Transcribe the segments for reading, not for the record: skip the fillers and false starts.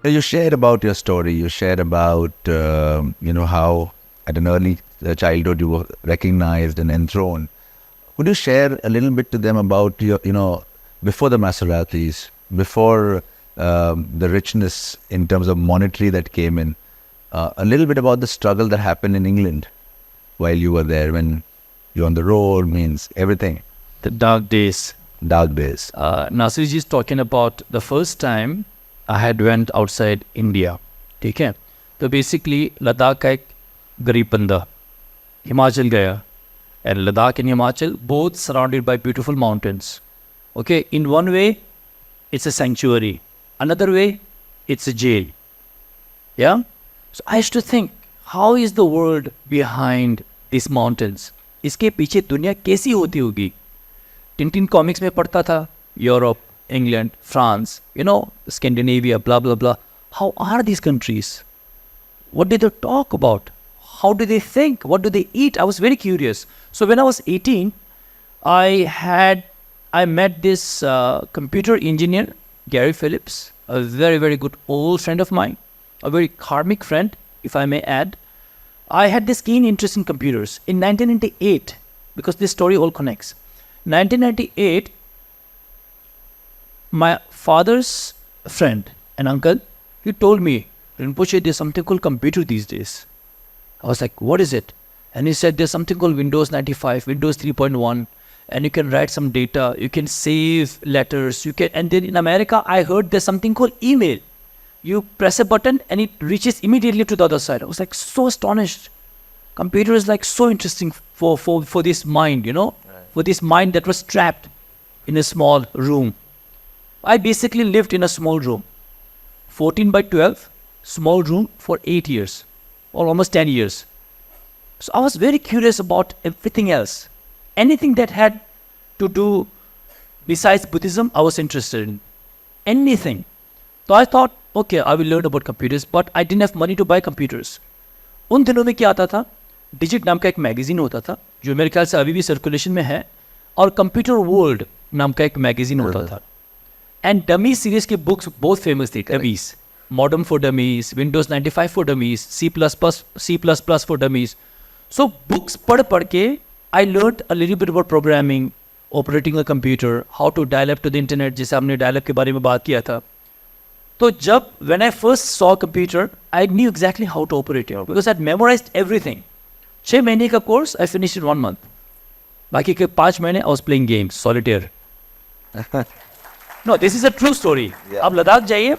So you shared about your story. You shared about how at an early childhood you were recognized and enthroned. Could you share a little bit to them about your before the Maseratis, before the richness in terms of monetary that came in, a little bit about the struggle that happened in England while you were there, when you're on the road, means everything. The dark days. Dark days. Nasirji is talking about the first time I had went outside India. Okay? So basically, Ladakh ka ek garib banda, Himachal gaya, and Ladakh and Himachal, both surrounded by beautiful mountains. Okay? In one way, it's a sanctuary. Another way, it's a jail. Yeah? So I used to think, how is the world behind these mountains? इसके पीछे दुनिया कैसी होती होगी? Tintin comics में पढ़ता था, Europe, England, France, Scandinavia, blah, blah, blah. How are these countries? What do they talk about? How do they think? What do they eat? I was very curious. So when I was 18, I met this computer engineer, Gary Phillips, a very, very good old friend of mine, a very karmic friend, if I may add. I had this keen interest in computers. In 1998, because this story all connects, 1998, my father's friend, an uncle, he told me, Rinpoche, there's something called computer these days. I was like, what is it? And he said, there's something called Windows 95, Windows 3.1, and you can write some data, you can save letters, and then in America, I heard there's something called email. You press a button and it reaches immediately to the other side. I was like so astonished. Computer is like so interesting for this mind, right. For this mind that was trapped in a small room. I basically lived in a small room, 14 by 12, small room for 8 years, or almost 10 years. So I was very curious about everything else. Anything that had to do besides Buddhism, I was interested in. Anything. So I thought, okay, I will learn about computers, but I didn't have money to buy computers. उन दिनों में क्या आता था, digit नाम का एक magazine होता था, जो मेरे ख्याल से अभी भी सर्कुलेशन में है, और कंप्यूटर वर्ल्ड नाम का एक मैगजीन होता था. एंड डमी सीरीज के बुक्स बहुत फेमस थी. Dummies, modern for dummies, Windows 95 for dummies, C++ for dummies. So books पढ़ के I learn a little bit about programming, operating a computer, how to dial up to the internet, जैसे हमने dial up के बारे में बात किया था. तो जब when I first saw computer, I knew exactly how to operate it because I had memorized everything. 6 महीने का course, I finished in 1 month. बाकी के 5 महीने I was playing games, solitaire. No, this is a true story. Yeah. आप लद्दाख जाइए,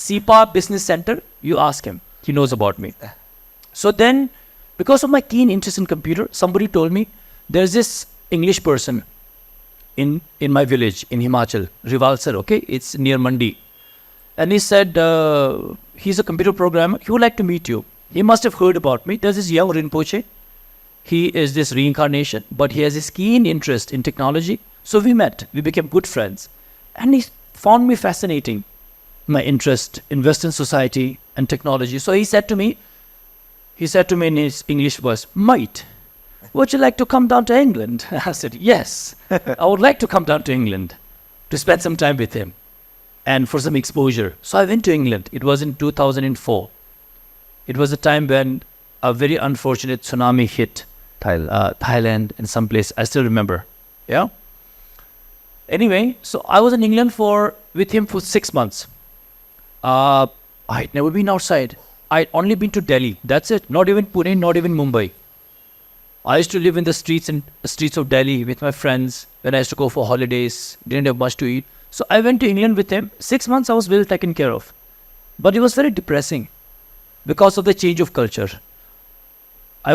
SIPA Business Center, you ask him. He knows about me. So then, because of my keen interest in computer, somebody told me, there's this English person in my village in Himachal, Rivalsar, okay? It's near Mandi. And he said, he's a computer programmer. He would like to meet you. He must have heard about me. There's this young Rinpoche. He is this reincarnation, but he has this keen interest in technology. So we met. We became good friends. And he found me fascinating, my interest in Western society and technology. So he said to me in his English voice, mate, would you like to come down to England? I said, yes, I would like to come down to England to spend some time with him and for some exposure. So I went to England. It was in 2004. It was a time when a very unfortunate tsunami hit Thailand and some place. I still remember. Yeah. Anyway, so I was in England with him for 6 months. I'd never been outside. I'd only been to Delhi. That's it. Not even Pune, not even Mumbai. I used to live in the streets of Delhi with my friends when I used to go for holidays. Didn't have much to eat. So I went to England with him. 6 months I was well taken care of. But it was very depressing because of the change of culture.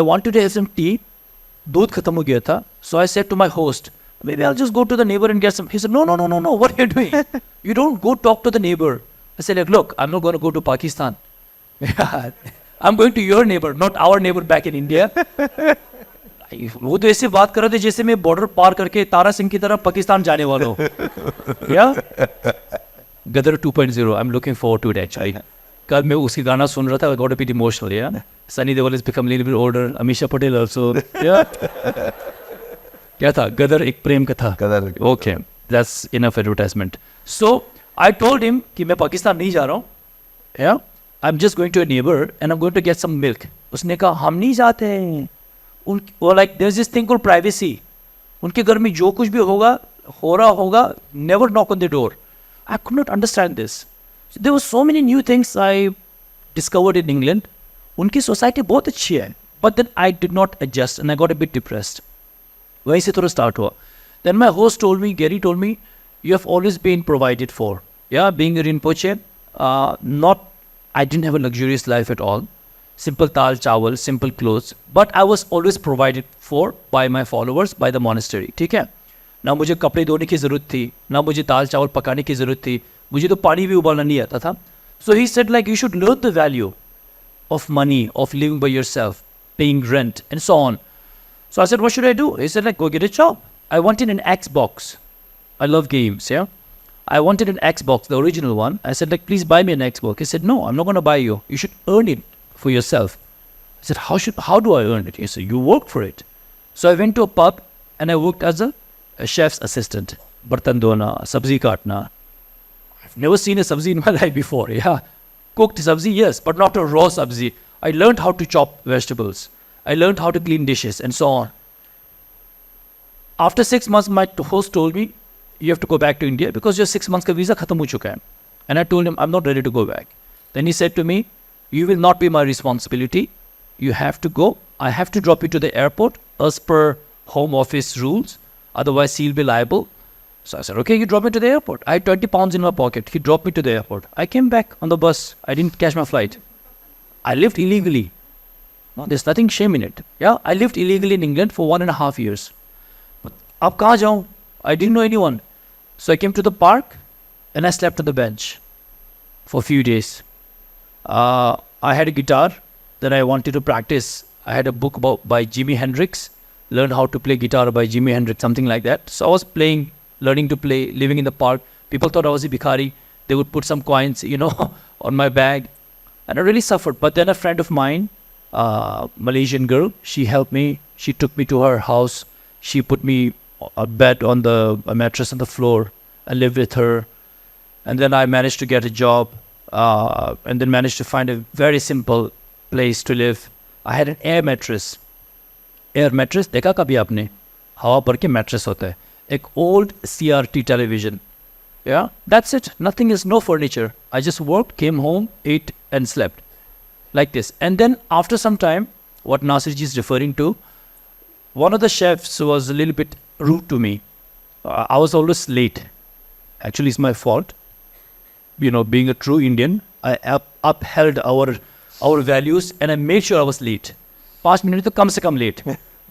I wanted to have some tea. दूध खत्म हो गया था. So I said to my host, maybe I'll just go to the neighbor and get some. He said, no, what are you doing? You don't go talk to the neighbor. I said, look, I'm not going to go to Pakistan. I'm going to your neighbor, not our neighbor back in India. वो तो ऐसे बात कर रहे थे जैसे मैं border पार करके तारा सिंह की तरह पाकिस्तान जाने वाला हूँ. Yeah? Gadar 2.0. I'm looking forward to it actually. कल मैं उसकी गाना सुन रहा था. I got a bit emotional. Yeah. Sunny Deol has become a little bit older. Amisha Patel also. Yeah. क्या था? गदर एक प्रेम कथा. गदर. Okay. That's enough advertisement. So I told him कि मैं पाकिस्तान नहीं जा रहा हूँ. Yeah, I'm just going to a neighbor and I'm going to get some milk. उसने कहा हम नहीं जाते हैं. Or like there's this thing called privacy. उनके घर में जो कुछ भी होगा, हो रहा होगा, never knock on the door. I could not understand this. So there were so many new things I discovered in England. उनकी society बहुत अच्छी है. But then I did not adjust and I got a bit depressed. वहीं से थोड़ा start हुआ. Then my host told me, Gary told me, you have always been provided for. Yeah, being a Rinpoche, I didn't have a luxurious life at all. Simple tal chawal, simple clothes. But I was always provided for by my followers, by the monastery. ठीक है? ना मुझे कपड़े धोने की ज़रूरत थी, ना मुझे दाल चावल पकाने की ज़रूरत थी, मुझे तो पानी भी उबालना नहीं आता था. So he said like you should learn the value of money, of living by yourself, paying rent and so on. So I said, what should I do? He said like go get a job. I wanted an Xbox. I love games, yeah. I wanted an Xbox, the original one. I said like please buy me an Xbox. He said no, I'm not going to buy you. You should earn it for yourself. I said how do I earn it? He said you work for it. So I went to a pub and I worked as a chef's assistant. Bartan dhona, sabzi katna. I've never seen a sabzi in my life before. Yeah, cooked sabzi, yes, but not a raw sabzi. I learned how to chop vegetables. I learned how to clean dishes and so on. After 6 months, my host told me, you have to go back to India because your 6 months ka visa khatam ho chuka hai. And I told him, I'm not ready to go back. Then he said to me, you will not be my responsibility. You have to go. I have to drop you to the airport as per home office rules. Otherwise, he'll be liable. So I said, okay, you drop me to the airport. I had 20 pounds in my pocket. He dropped me to the airport. I came back on the bus. I didn't catch my flight. I lived illegally. No, there's nothing shame in it. Yeah, I lived illegally in England for 1.5 years. But ab kahan jaun? I didn't know anyone. So I came to the park and I slept on the bench for a few days. I had a guitar that I wanted to practice. I had a book by Jimi Hendrix. Learned how to play guitar by Jimi Hendrix, something like that. So I was playing, learning to play, living in the park. People thought I was a bhikhari. They would put some coins, on my bag. And I really suffered. But then a friend of mine, Malaysian girl, she helped me. She took me to her house. She put me a bed on a mattress on the floor. I lived with her. And then I managed to get a job. And then managed to find a very simple place to live. I had an air mattress. Air mattress देखा कभी आपने? हवा भर के mattress होता है. एक old CRT television. Yeah, that's it. Nothing is, no furniture. I just worked, came home, ate and slept. Like this. And then after some time, what Nasirji is referring to, one of the chefs was a little bit rude to me. I was always late. Actually, it's my fault. Being a true Indian, I upheld our values and I made sure I was late. 5 minutes to come se come late.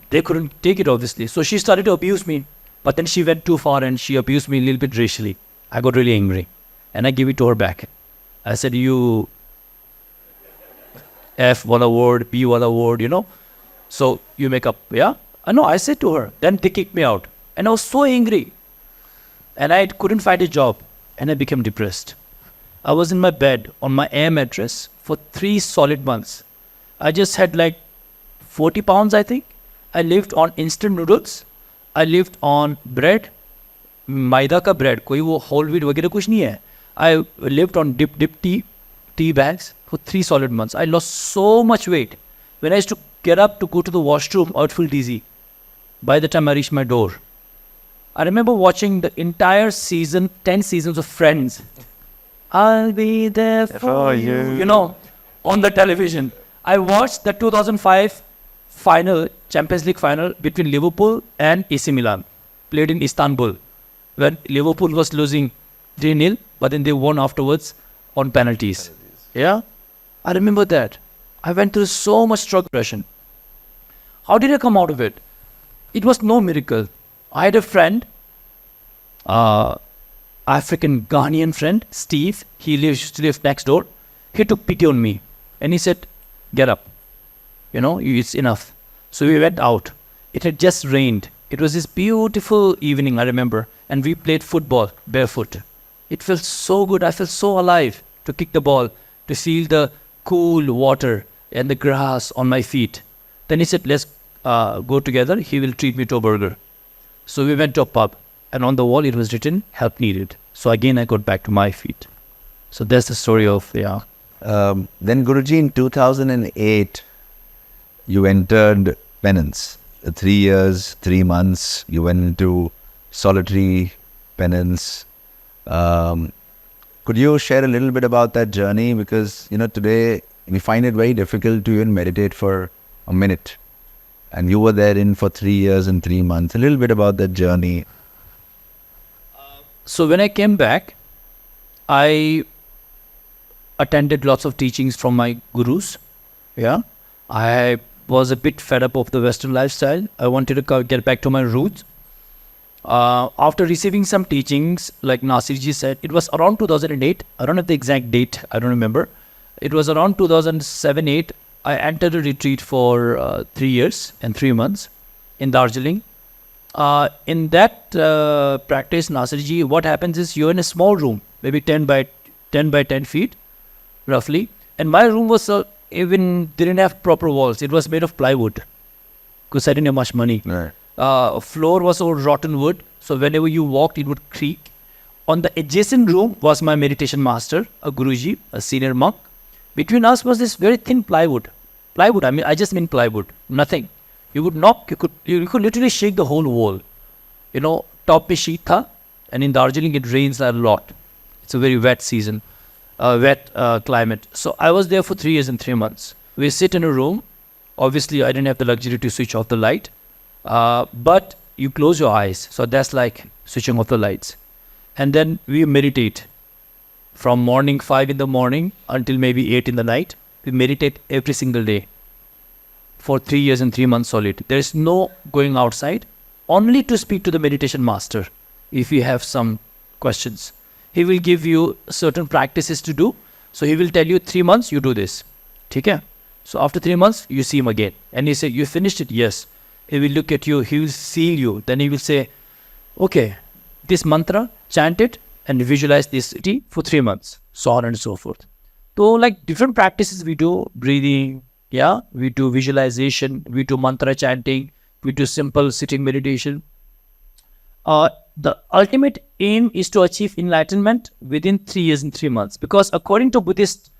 They couldn't take it obviously. So she started to abuse me. But then she went too far and she abused me a little bit racially. I got really angry. And I gave it to her back. I said, you F wala word, B wala word, So you make up, yeah? No, I said to her. Then they kicked me out. And I was so angry. And I couldn't find a job. And I became depressed. I was in my bed on my air mattress for 3 solid months. I just had like 40 pounds, I think. I lived on instant noodles. I lived on bread. Maida ka bread. Koi wo whole wheat वगैरह कुछ नहीं है. I lived on dip tea bags for 3 solid months. I lost so much weight. When I used to get up to go to the washroom, I would feel dizzy. By the time I reached my door. I remember watching the entire season, 10 seasons of Friends. I'll be there for you. On the television. I watched the 2005 final, Champions League final between Liverpool and AC Milan, played in Istanbul, when Liverpool was losing 3-0, but then they won afterwards on penalties. Yeah, I remember that. I went through so much struggle, depression. How did I come out of it? It was no miracle. I had a friend, African Ghanaian friend, Steve. He used to live next door. He took pity on me and he said, get up. It's enough. So we went out. It had just rained. It was this beautiful evening, I remember. And we played football barefoot. It felt so good. I felt so alive to kick the ball, to feel the cool water and the grass on my feet. Then he said, let's go together. He will treat me to a burger. So we went to a pub. And on the wall, it was written, help needed. So again, I got back to my feet. So that's the story of, Then Guruji, in 2008, you entered penance. 3 years, 3 months, you went into solitary penance. Could you share a little bit about that journey? Because, today we find it very difficult to even meditate for a minute. And you were therein for 3 years and 3 months. A little bit about that journey. So when I came back, I attended lots of teachings from my gurus. Yeah. I was a bit fed up of the Western lifestyle. I wanted to get back to my roots. After receiving some teachings, like Nasirji said, it was around 2008. I don't have the exact date. I don't remember. It was around 2007-8. I entered a retreat for 3 years and 3 months in Darjeeling. In that practice, Nasirji, what happens is you're in a small room, maybe 10 by 10 feet, roughly. And my room was even didn't have proper walls. It was made of plywood because I didn't have much money. Right. Floor was all rotten wood, so whenever you walked, it would creak. On the adjacent room was my meditation master, a Guruji, a senior monk. Between us was this very thin plywood. Plywood, I just mean plywood, nothing. You would knock, you could literally shake the whole wall. Top pe sheet tha, and in Darjeeling it rains a lot. It's a very wet season, wet climate. So I was there for 3 years and 3 months. We sit in a room. Obviously, I didn't have the luxury to switch off the light. But you close your eyes. So that's like switching off the lights. And then we meditate from morning 5 in the morning until maybe 8 in the night. We meditate every single day for 3 years and 3 months solid. There is no going outside, only to speak to the meditation master if you have some questions. He will give you certain practices to do. So he will tell you 3 months, you do this. Okay? So after 3 months, you see him again. And he say, you finished it? Yes. He will look at you, he will seal you. Then he will say, okay, this mantra, chant it and visualize this for 3 months. So on and so forth. So like different practices we do, breathing, we do visualization, we do mantra chanting, we do simple sitting meditation. The ultimate aim is to achieve enlightenment within 3 years and 3 months. Because according to Buddhist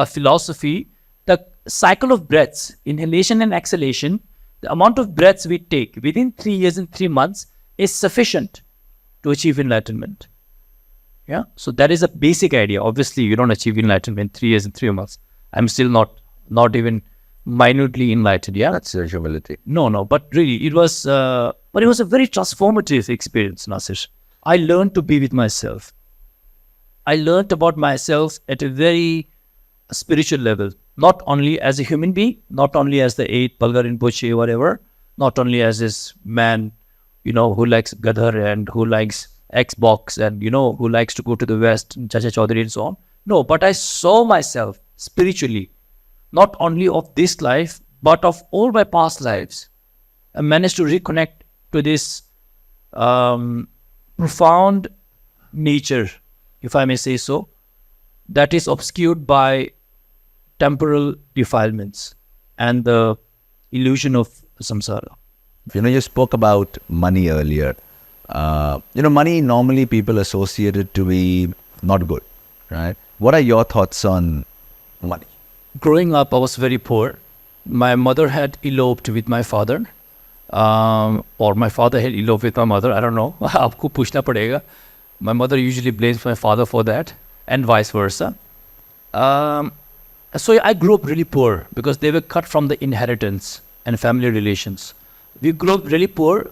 philosophy, the cycle of breaths, inhalation and exhalation, the amount of breaths we take within 3 years and 3 months is sufficient to achieve enlightenment. Yeah. So that is a basic idea. Obviously, you don't achieve enlightenment in 3 years and 3 months. I'm still not even minutely enlightened. Yeah. That's your humility. No. But really, it was a very transformative experience, Nasir. I learned to be with myself. I learned about myself at a very spiritual level. Not only as a human being, not only as the 8 Palga Rinpoche, whatever, not only as this man, who likes Gadhar and who likes Xbox and, who likes to go to the West, Chacha Chaudhary and so on. No, but I saw myself spiritually, not only of this life, but of all my past lives. I managed to reconnect to this profound nature, if I may say so, that is obscured by temporal defilements and the illusion of samsara. You spoke about money earlier. Money normally people associate it to be not good, right? What are your thoughts on money? Growing up, I was very poor. My mother had eloped with my father, or my father had eloped with my mother. I don't know. Aapko puchna padega. My mother usually blames my father for that, and vice versa. So I grew up really poor because they were cut from the inheritance and family relations. We grew up really poor.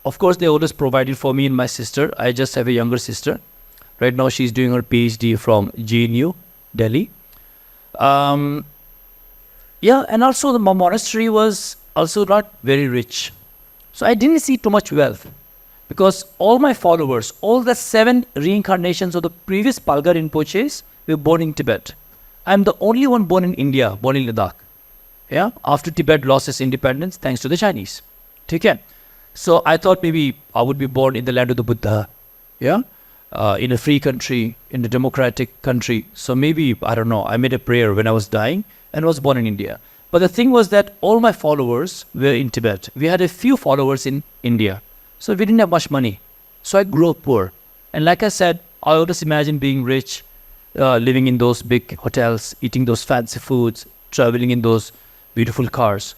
Of course, they always provided for me and my sister. I just have a younger sister. Right now, she's doing her PhD from GNU, Delhi. And also the monastery was also not very rich. So I didn't see too much wealth because all my followers, all the 7 reincarnations of the previous Palga Rinpoches were born in Tibet. I'm the only one born in India, born in Ladakh. Yeah, after Tibet lost its independence thanks to the Chinese. Okay. So I thought maybe I would be born in the land of the Buddha. Yeah, in a free country, in a democratic country. So maybe, I don't know, I made a prayer when I was dying and was born in India. But the thing was that all my followers were in Tibet. We had a few followers in India. So we didn't have much money. So I grew up poor. And like I said, I always imagined being rich. living in those big hotels, eating those fancy foods, traveling in those beautiful cars.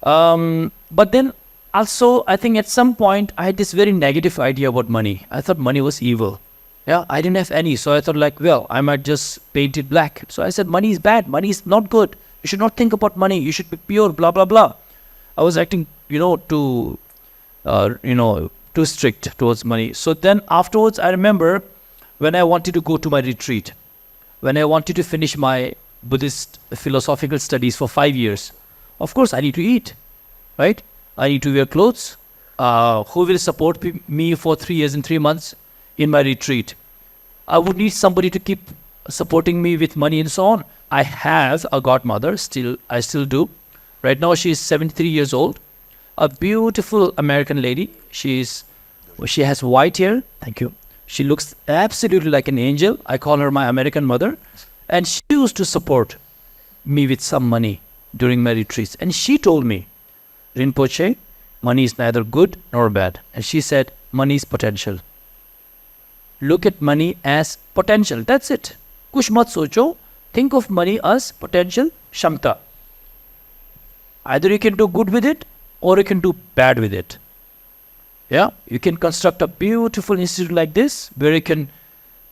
But then also, I think at some point I had this very negative idea about money. I thought money was evil. Yeah, I didn't have any. So I thought like, well, I might just paint it black. So I said, money is bad. Money is not good. You should not think about money. You should be pure, blah, blah, blah. I was acting, too strict towards money. So then afterwards, I remember when I wanted to go to my retreat, when I wanted to finish my Buddhist philosophical studies for 5 years, of course, I need to eat, right? I need to wear clothes. Who will support me for 3 years and 3 months in my retreat? I would need somebody to keep supporting me with money and so on. I have a godmother, I still do. Right now, she is 73 years old. A beautiful American lady. She has white hair. Thank you. She looks absolutely like an angel. I call her my American mother. And she used to support me with some money during my retreats. And she told me, Rinpoche, money is neither good nor bad. And she said, money is potential. Look at money as potential. That's it. Kuch mat socho. Think of money as potential shamta. Either you can do good with it or you can do bad with it. Yeah, you can construct a beautiful institute like this where you can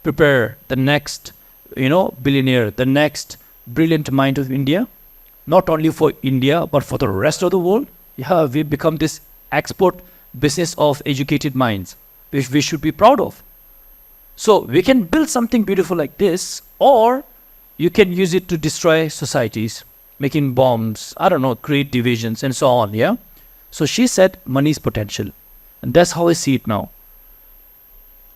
prepare the next, billionaire, the next brilliant mind of India, not only for India, but for the rest of the world. Yeah, we've become this export business of educated minds, which we should be proud of. So we can build something beautiful like this, or you can use it to destroy societies, making bombs, create divisions and so on, yeah? So she said money is potential. And that's how I see it now.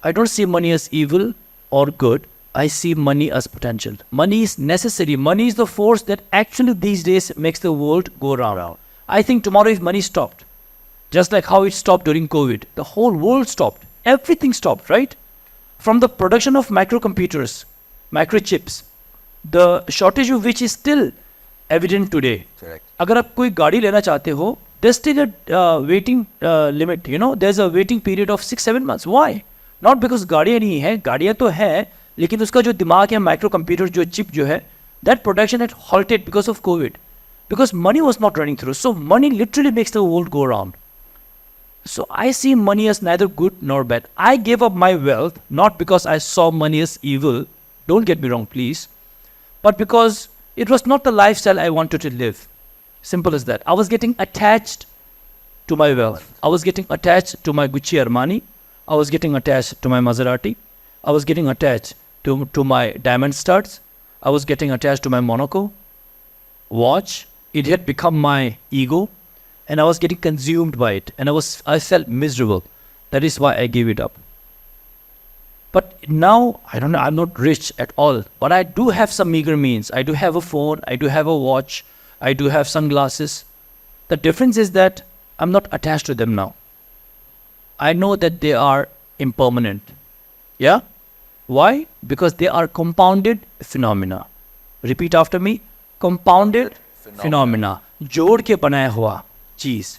I don't see money as evil or good. I see money as potential. Money is necessary. Money is the force that actually these days makes the world go round. I think tomorrow if money stopped, just like how it stopped during COVID, the whole world stopped. Everything stopped, right? From the production of microcomputers, microchips, the shortage of which is still evident today. Correct. अगर आप कोई गाड़ी लेना चाहते हो, there's still a waiting limit. There's a waiting period of 6-7 months. Why? Not because गाड़ियाँ नहीं है, गाड़ियाँ तो है, लेकिन उसका जो दिमाग है, microcomputer जो chip जो है, that production had halted because of COVID, because money was not running through. So money literally makes the world go around. So I see money as neither good nor bad. I gave up my wealth not because I saw money as evil. Don't get me wrong, please. But because it was not the lifestyle I wanted to live. Simple as that. I was getting attached to my wealth. I was getting attached to my Gucci Armani. I was getting attached to my Maserati. I was getting attached to my diamond studs. I was getting attached to my Monaco watch. It had become my ego. And I was getting consumed by it. And I felt miserable. That is why I gave it up. But now, I don't know, I'm not rich at all. But I do have some meager means. I do have a phone. I do have a watch. I do have sunglasses. The difference is that I'm not attached to them now. I know that they are impermanent. Yeah? Why? Because they are compounded phenomena. Repeat after me. Compounded phenomena. जोड़ के बनाया हुआ चीज.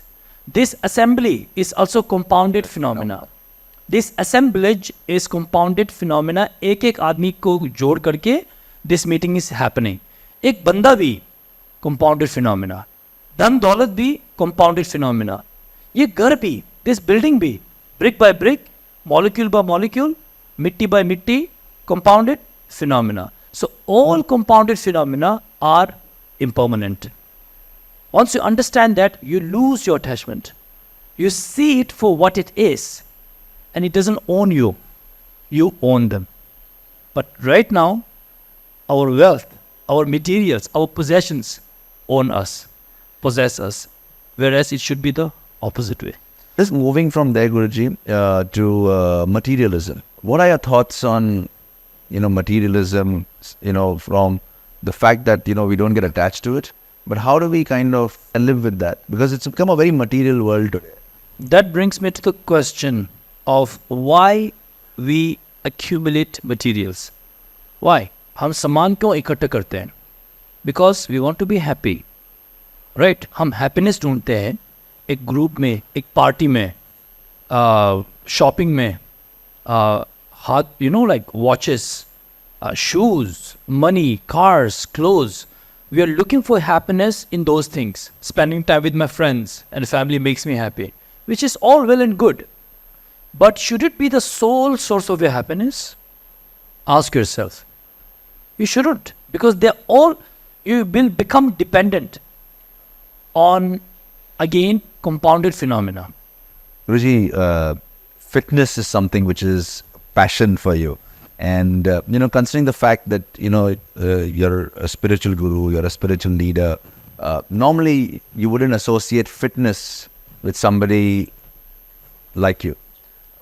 This assembly is also compounded phenomena. This assemblage is compounded phenomena. एक एक आदमी को जोड़ करके this meeting is happening. एक बंदा भी compounded phenomena. धन दौलत भी compounded phenomena. ये घर भी, this building भी, brick by brick, molecule by molecule, मिट्टी by मिट्टी, compounded phenomena. So all compounded phenomena are impermanent. Once you understand that, you lose your attachment. You see it for what it is. And it doesn't own you. You own them. But right now, our wealth, our materials, our possessions own us, possess us. Whereas it should be the opposite way. Just moving from there, Guruji, to materialism. What are your thoughts on, materialism, from the fact that, we don't get attached to it? But how do we kind of live with that? Because it's become a very material world today. That brings me to the question of why we accumulate materials. Why? हम सामान क्यों इकट्ठा करते हैं? Because we want to be happy. Right? हम happiness ढूंढते हैं एक ग्रुप में, एक पार्टी में, शॉपिंग में, हाथ, like watches, shoes, money, cars, clothes. We are looking for happiness in those things. Spending time with my friends and family makes me happy, which is all well and good. But should it be the sole source of your happiness? Ask yourself. You shouldn't, because you will become dependent on, again, compounded phenomena. Guruji, fitness is something which is passion for you. And, considering the fact that, you're a spiritual guru, you're a spiritual leader, normally you wouldn't associate fitness with somebody like you.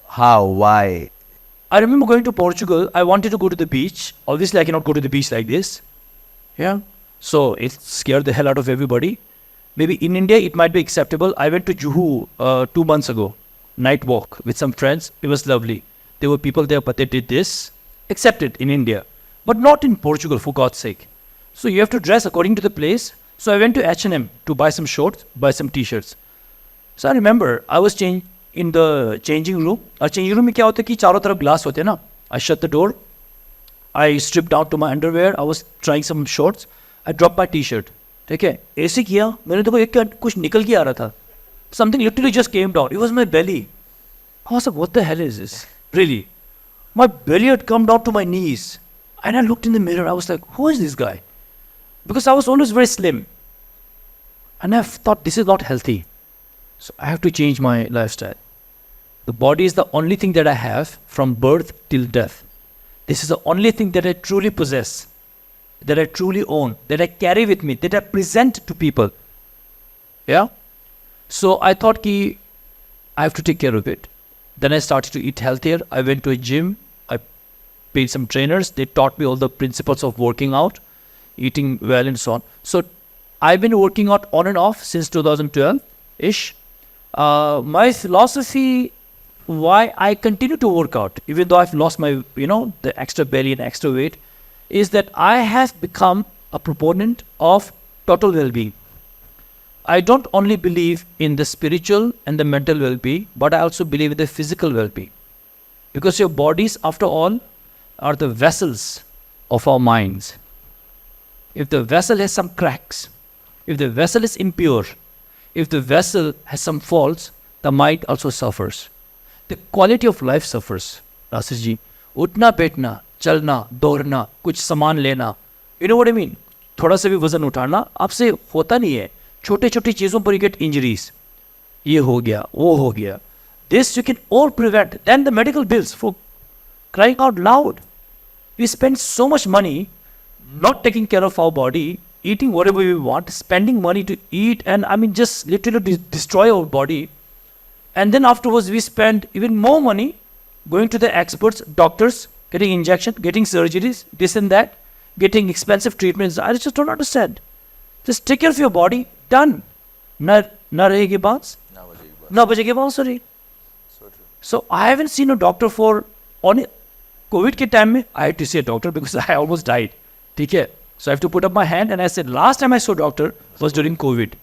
How? Why? I remember going to Portugal. I wanted to go to the beach. Obviously, I cannot go to the beach like this. Yeah. So it scared the hell out of everybody. Maybe in India, it might be acceptable. I went to Juhu 2 months ago. Night walk with some friends. It was lovely. There were people there, but they did this. Accepted in India. But not in Portugal, for God's sake. So you have to dress according to the place. So I went to H&M to buy some shorts, buy some t-shirts. So I remember I was in the changing room. Our changing room में क्या होता है कि चारों तरफ glass होते हैं ना. I shut the door. I stripped down to my underwear. I was trying some shorts. I dropped my t-shirt. ठीक है. ऐसे किया. मैंने देखो एक कुछ निकल के आ रहा था. Something literally just came down. It was my belly. I was like, what the hell is this? Really? My belly had come down to my knees. And I looked in the mirror. I was like, who is this guy? Because I was always very slim. And I thought, this is not healthy. So I have to change my lifestyle. The body is the only thing that I have from birth till death. This is the only thing that I truly possess, that I truly own, that I carry with me, that I present to people. Yeah? So I thought I have to take care of it. Then I started to eat healthier. I went to a gym. I paid some trainers. They taught me all the principles of working out, eating well and so on. So I've been working out on and off since 2012-ish. My philosophy, why I continue to work out, even though I've lost my, the extra belly and extra weight, is that I have become a proponent of total well-being. I don't only believe in the spiritual and the mental well-being, but I also believe in the physical well-being. Because your bodies, after all, are the vessels of our minds. If the vessel has some cracks, if the vessel is impure, if the vessel has some faults, the mind also suffers. The quality of life suffers, Asif ji. Utna betna, chalna, दौड़ना, कुछ सामान लेना. You know what I mean? थोड़ा सा भी वजन उठाना आपसे होता नहीं है. छोटे छोटी चीज़ों पर you get injuries. ये हो गया, वो हो गया. This you can all prevent. Then the medical bills, for crying out loud. We spend so much money not taking care of our body, eating whatever we want, spending money to eat, and just literally destroy our body. And then afterwards we spend even more money going to the experts, doctors, getting injection, getting surgeries, this and that, getting expensive treatments. I just don't understand. Just take care of your body, done. Na rahegi baans? Na bajegi baans, sorry. So I haven't seen a doctor for only COVID ke time mein, I had to see a doctor because I almost died. Okay? So I have to put up my hand and I said, last time I saw a doctor was during COVID.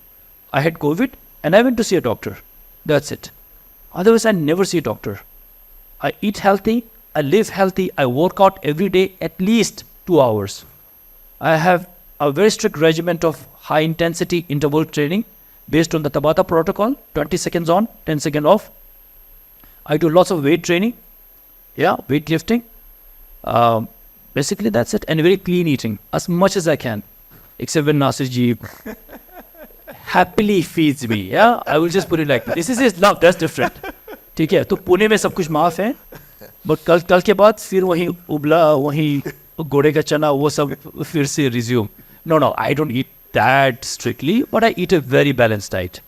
I had COVID and I went to see a doctor. That's it. Otherwise, I never see a doctor. I eat healthy, I live healthy, I work out every day at least 2 hours. I have a very strict regimen of high intensity interval training based on the Tabata protocol, 20 seconds on, 10 seconds off. I do lots of weight training, weightlifting. Basically, that's it. And very clean eating, as much as I can. Except when Nasir ji happily feeds me. Yeah, I will just put it like this. This is his love. That's different. ठीक है. तो पुणे में सब कुछ माफ है. But कल के बाद फिर वही उबला, वही घोड़े का चना, वो सब फिर से resume. No, I don't eat that strictly, but I eat a very balanced diet.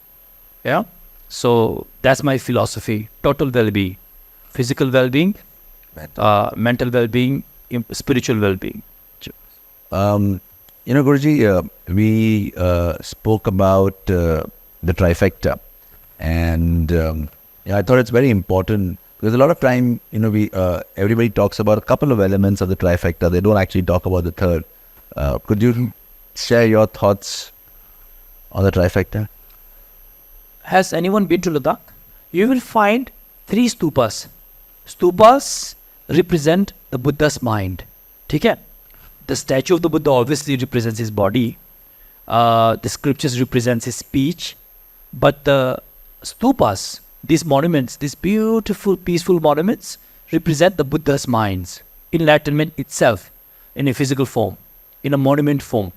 Yeah. So that's my philosophy. Total well-being, physical well-being, mental well-being, spiritual well-being. Guruji, we spoke about the trifecta, and I thought it's very important because a lot of time, everybody talks about a couple of elements of the trifecta. They don't actually talk about the third. Could you share your thoughts on the trifecta? Has anyone been to Ladakh? You will find 3 stupas. Stupas represent the Buddha's mind. ठीक है? The statue of the Buddha obviously represents his body. The scriptures represents his speech. But the stupas, these monuments, these beautiful, peaceful monuments, represent the Buddha's minds, enlightenment itself, in a physical form, in a monument form.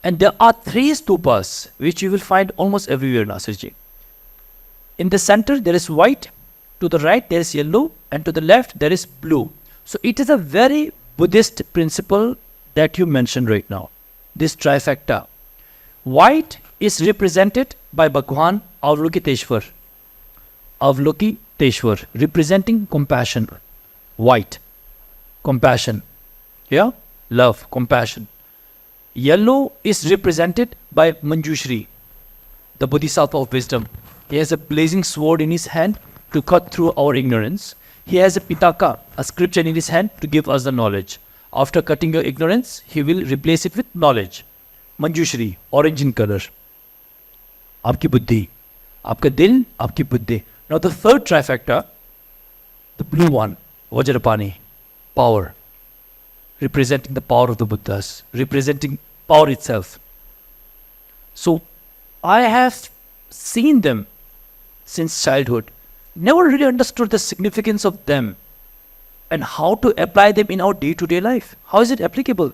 And there are 3 stupas, which you will find almost everywhere, Nasirji. In the center, there is white. To the right, there is yellow. And to the left, there is blue. So it is a very Buddhist principle that you mentioned right now. This trifecta. White is represented by Bhagwan Avalokiteshwar. Avalokiteshwar, representing compassion. White, compassion. Yeah? Love, compassion. Yellow is represented by Manjushri, the Bodhisattva of wisdom. He has a blazing sword in his hand to cut through our ignorance. He has a pitaka, a scripture in his hand to give us the knowledge. After cutting your ignorance, he will replace it with knowledge. Manjushri, orange in color. Aapki buddhi. Aapka dil, aapki buddhi. Now the third trifecta, the blue one, Vajrapani, power. Representing the power of the Buddhas. Representing power itself. So, I have seen them since childhood. Never really understood the significance of them and how to apply them in our day-to-day life. How is it applicable?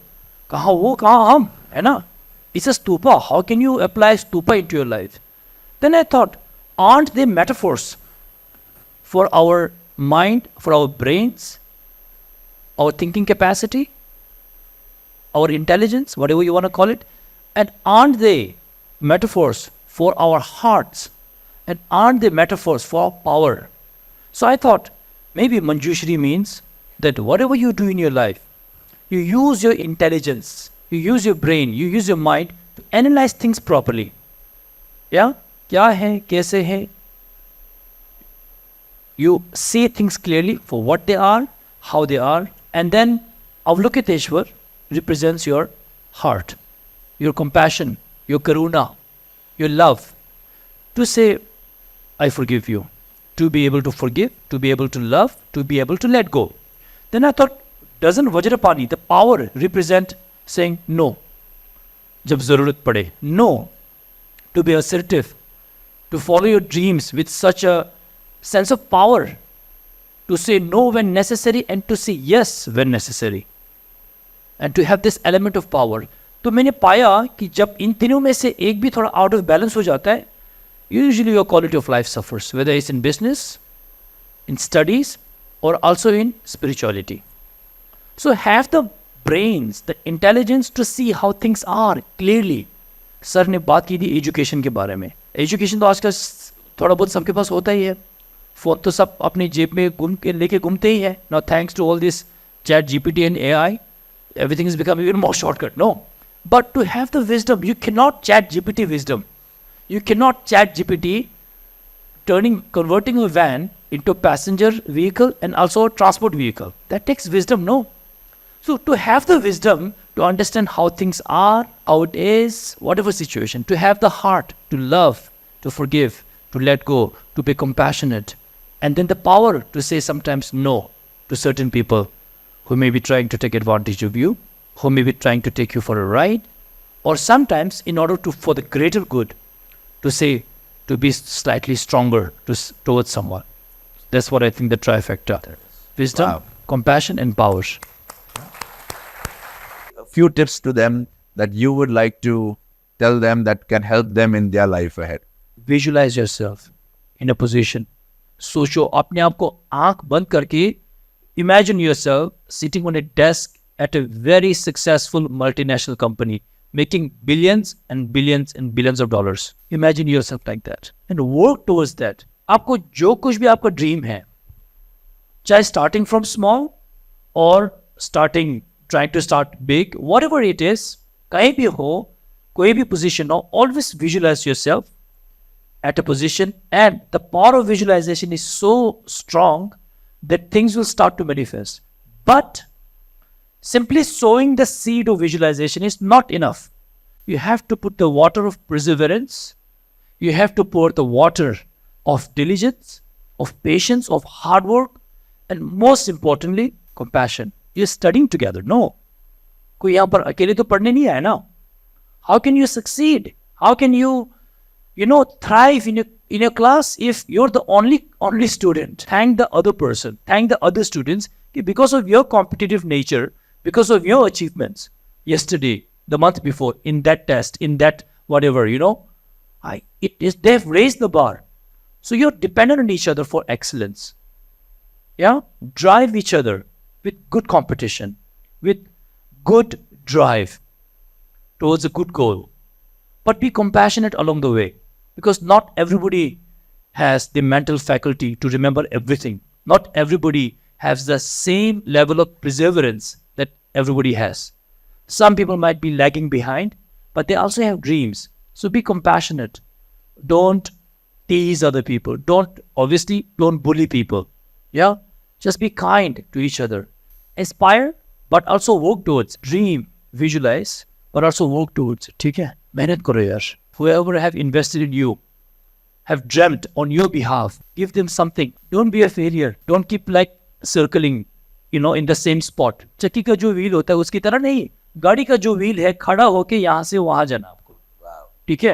Kahan wo, kahan hum, hai na? It's a stupa. How can you apply stupa into your life? Then I thought, aren't they metaphors for our mind, for our brains, our thinking capacity, our intelligence, whatever you want to call it? And aren't they metaphors for our hearts? And aren't they metaphors for our power? So I thought, maybe Manjushri means that whatever you do in your life, you use your intelligence, you use your brain, you use your mind to analyze things properly. Yeah? Kya hai, kaise hai? You see things clearly for what they are, how they are, and then Avalokiteshwar represents your heart, your compassion, your karuna, your love. To say, I forgive you. To be able to forgive, to be able to love, to be able to let go. Then I thought, doesn't Vajrapani, the power, represent saying no? Jab zarurat pade. No. To be assertive. To follow your dreams with such a sense of power. To say no when necessary and to say yes when necessary. And to have this element of power. तो मैंने पाया कि जब इन तीनों में से एक भी थोड़ा out of balance हो जाता है, usually your quality of life suffers, whether it's in business, in studies, or also in spirituality. So have the brains, the intelligence to see how things are clearly. Sir ने बात की थी education के बारे में. एजुकेशन तो आजकल थोड़ा बहुत सबके पास होता ही है. फोन तो सब अपनी जेब में लेके घूमते ही है. Now thanks to all this chat GPT and AI, everything has become even more shortcut. No. But to have the wisdom, you cannot chat GPT wisdom. You cannot chat GPT converting a van into a passenger vehicle and also a transport vehicle. That takes wisdom, no? So to have the wisdom to understand how things are, how it is, whatever situation, to have the heart to love, to forgive, to let go, to be compassionate, and then the power to say sometimes no to certain people who may be trying to take advantage of you, who may be trying to take you for a ride, or sometimes in order to, for the greater good, to say, to be slightly stronger towards someone. That's what I think the trifecta. Wisdom, wow, compassion, and power. A few tips to them that you would like to tell them that can help them in their life ahead. Visualize yourself in a position. सोचो अपने आप को आंख बंद करके imagine yourself sitting on a desk at a very successful multinational company making billions and billions and billions of dollars. Imagine yourself like that and work towards that. आपको जो कुछ भी आपका dream है, चाहे starting from small or trying to start big, whatever it is, कहीं भी हो, कोई भी position हो, always visualize yourself at a position, and the power of visualization is so strong that things will start to manifest. But simply sowing the seed of visualization is not enough. You have to put the water of perseverance. You have to pour the water of diligence, of patience, of hard work, and most importantly, compassion. You're studying together. No. कोई यहाँ पर अकेले तो पढ़ने नहीं आया ना. How can you succeed? How can you thrive in your class if you're the only student? Thank the other person. Thank the other students because of your competitive nature, because of your achievements yesterday, the month before, in that test, in that whatever, they've raised the bar. So you're dependent on each other for excellence. Yeah? Drive each other with good competition, with good drive towards a good goal. But be compassionate along the way, because not everybody has the mental faculty to remember everything. Not everybody has the same level of perseverance that everybody has. Some people might be lagging behind, but they also have dreams. So be compassionate. Don't tease other people. Don't bully people. Yeah? Just be kind to each other. Aspire, but also work towards. Dream, visualize, but also work towards. ठीक है? मेहनत करो यार. Whoever have invested in you, have dreamt on your behalf, give them something. Don't be a failure. Don't keep circling, in the same spot. चक्की का जो wheel होता है उसकी तरह नहीं. गाड़ी का जो व्हील है खड़ा होके यहाँ से वहां जाना आपको. ठीक है?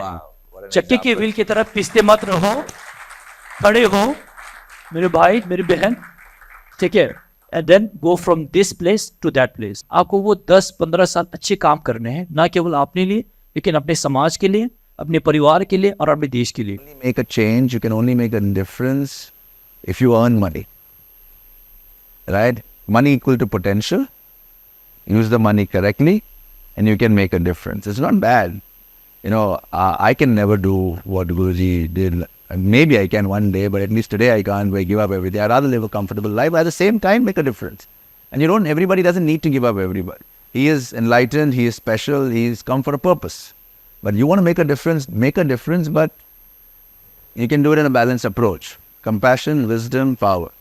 चक्की के व्हील की तरह पिसते मत रहो. खड़े हो मेरे भाई, मेरी बहन. ठीक है? And then go from this place to that place. आपको वो 10-15 साल अच्छे काम करने हैं, ना केवल अपने लिए, लेकिन अपने समाज के लिए, अपने परिवार के लिए और अपने देश के लिए. Make a change. You can only make a difference if you earn money. Right? Money equal to potential. Use the money correctly, and you can make a difference. It's not bad. I can never do what Guruji did. Maybe I can one day, but at least today I can't give up everything. I'd rather live a comfortable life, but at the same time make a difference. And everybody doesn't need to give up everybody. He is enlightened, he is special, he's come for a purpose. But you want to make a difference, but you can do it in a balanced approach. Compassion, wisdom, power.